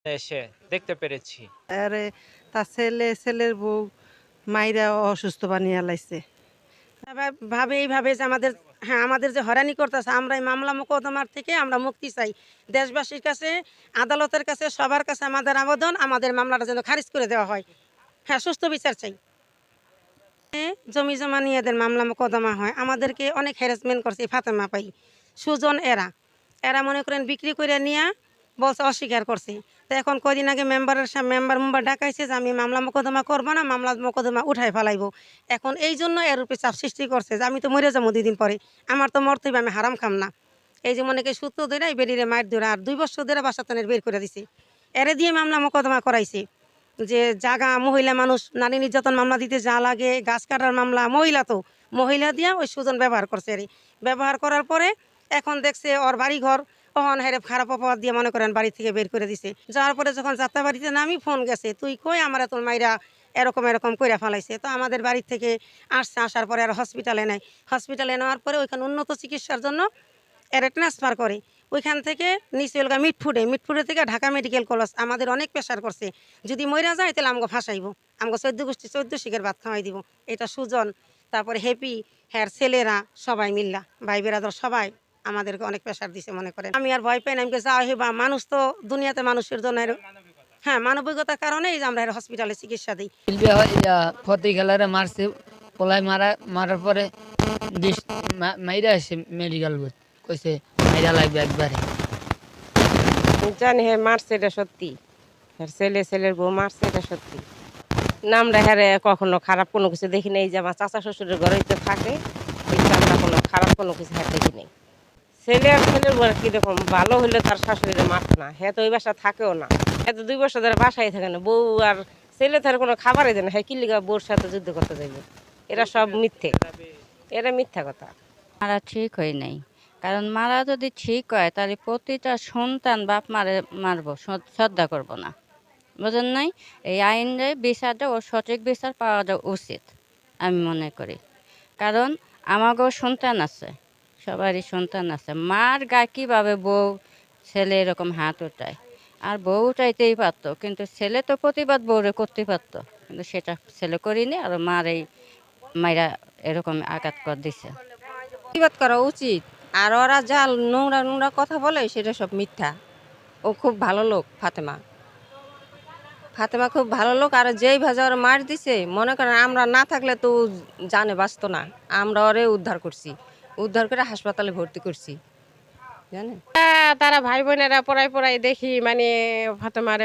এসে দেখতে পেরেছি। আরে তার ছেলের বউ মাইরা অসুস্থ বানিয়ে লাইছে। ভাবে এইভাবে যে আমাদের যে হয়রানি করতেছে, আমরা এই মামলা মোকদ্দমার থেকে আমরা মুক্তি চাই। দেশবাসীর কাছে, আদালতের কাছে, সবার কাছে আমাদের আবেদন, আমাদের মামলাটা যেন খারিজ করে দেওয়া হয়। হ্যাঁ, সুস্থ বিচার চাই। জমি জমা নিয়ে এদের মামলা মোকদ্দমা হয়, আমাদেরকে অনেক হ্যারাসমেন্ট করছে। এই ফাতেমা পাই, সুজন, এরা এরা মনে করেন বিক্রি করে নিয়ে বলছে, অস্বীকার করছে। তো এখন কদিন আগে মেম্বার ডাকাইছে যে আমি মামলা মোকদ্দমা করবো না, মামলা মোকদ্দমা উঠাই ফেলাইবো। এখন এই জন্য এর উপরে চাপ সৃষ্টি করছে যে আমি তো মরে যাবো 2 দিন পরে, আমার তো মরতে হবে, আমি হারাম খাম না। এই যে মনে করি সূত্র ধরে এই বেরিয়ে মার ধরে আর 2 বছর ধরে বাসাতনের বের করে দিছে। এরে দিয়ে মামলা মোকদ্দমা করাইছে যে জাগা মহিলা মানুষ, নারী নির্যাতন মামলা দিতে যা লাগে, গাছ কাটার মামলা, মহিলা দিয়া ওই সুজন ব্যবহার করছে। ব্যবহার করার পরে এখন দেখছে ওর বাড়ি ঘর অহন হেরে খারাপ অপবাদ দিয়ে মনে করেন বাড়ি থেকে বের করে দিছে। যাওয়ার পরে যখন যাত্রা বাড়িতে নামি ফোন গেছে, তুই কই, আমার তোর মাইরা এরকম কইরা ফেলাইছে। তো আমাদের বাড়ি থেকে আসছে, আসার পরে আর হসপিটালে নেয়। হসপিটালে নেওয়ার পরে ওইখানে উন্নত চিকিৎসার জন্য এর ট্রান্সফার করে। ওইখান থেকে নিচে এলাকা মিটফুডে থেকে ঢাকা মেডিকেল কলেজ আমাদের অনেক প্রেশার করছে। যদি মইরা যায় তাহলে আমাকে ফাঁসাইব, আমাকে 14 গোষ্ঠী 14 শিখের ভাত খাওয়াই দিব। এটা সুজন, তারপরে হ্যাপি, হ্যার ছেলেরা সবাই মিল্লা, ভাই বেরাদর সবাই আমাদেরকে অনেক প্রেশার দিছে। মনে করেন আমি আর ভয় পাই না, আমি যাওয়া হইবা, মানুষ তো দুনিয়াতে মানুষের জন্য হ্যাঁ, মানবিকতার কারণে এই যে আমরা হসপিটালে চিকিৎসা দিই। ফতেই খেলারে মারছে, পলাই মারার পরে মাইরা আসে মেডিকেল কইছে মাইরা লাগবে একবারে। জানি হ্যাঁ মারছে, এটা সত্যি। হ্যাঁ ছেলের বউ মারছে, এটা সত্যি। নামরা হ্যাঁ কখনো খারাপ কোনো কিছু দেখি নাই। যে আমার চাচা শ্বশুরের ঘরেই তো থাকে, কিন্তু আমরা কোনো খারাপ কোনো কিছু হ্যাঁ দেখি নাই। ছেলের বউ কিরকম ভালো হইলে তার শাশুড়িরে মারত না, হ্যাঁ তো ওই বাসা থাকেও না। হ্যাঁ তো 2 বছর ধরে বাসায় থাকে না, বউ আর ছেলে তার কোনো খাবারই দেয় না। হ্যাঁ কিল্লিগা বউর সাথে যুদ্ধ করতে যাইবে, এরা সব মিথ্যে, এরা মিথ্যা কথা। মারা ঠিক হয় নাই, কারণ মারা যদি ঠিক হয় তাহলে প্রতিটা সন্তান বাপ মারে মারবো, শ্রদ্ধা করব না, বুঝেন নাই? এই আইনে বিচারটা ও সঠিক বিচার পাওয়া যাওয়া উচিত আমি মনে করি। কারণ আমাকেও সন্তান আছে, সবারই সন্তান আছে। মার গায়ে কীভাবে বউ ছেলে এরকম হাত উঠায়, আর বউ উঠাইতেই পারতো, কিন্তু ছেলে তো প্রতিবাদ বউরে করতে পারতো, কিন্তু সেটা ছেলে করিনি। আর মার এই মাইরা এরকম আঘাত করে দিছে। প্রতিবাদ করা উচিত। আর ওরা যা নোংরা কথা বলে সেটা সব মিথ্যা। ও খুব ভালো লোক, ফাতেমা খুব ভালো লোক। আর যেই ভাজা ওরা মার দিছে, মনে করেন আমরা না থাকলে তো জানে বাঁচতো না। আমরা ওরে উদ্ধার করে হাসপাতালে ভর্তি করছি, জানেন। তারা ভাই বোনেরা পড়াই দেখি মানে ফাতেমারে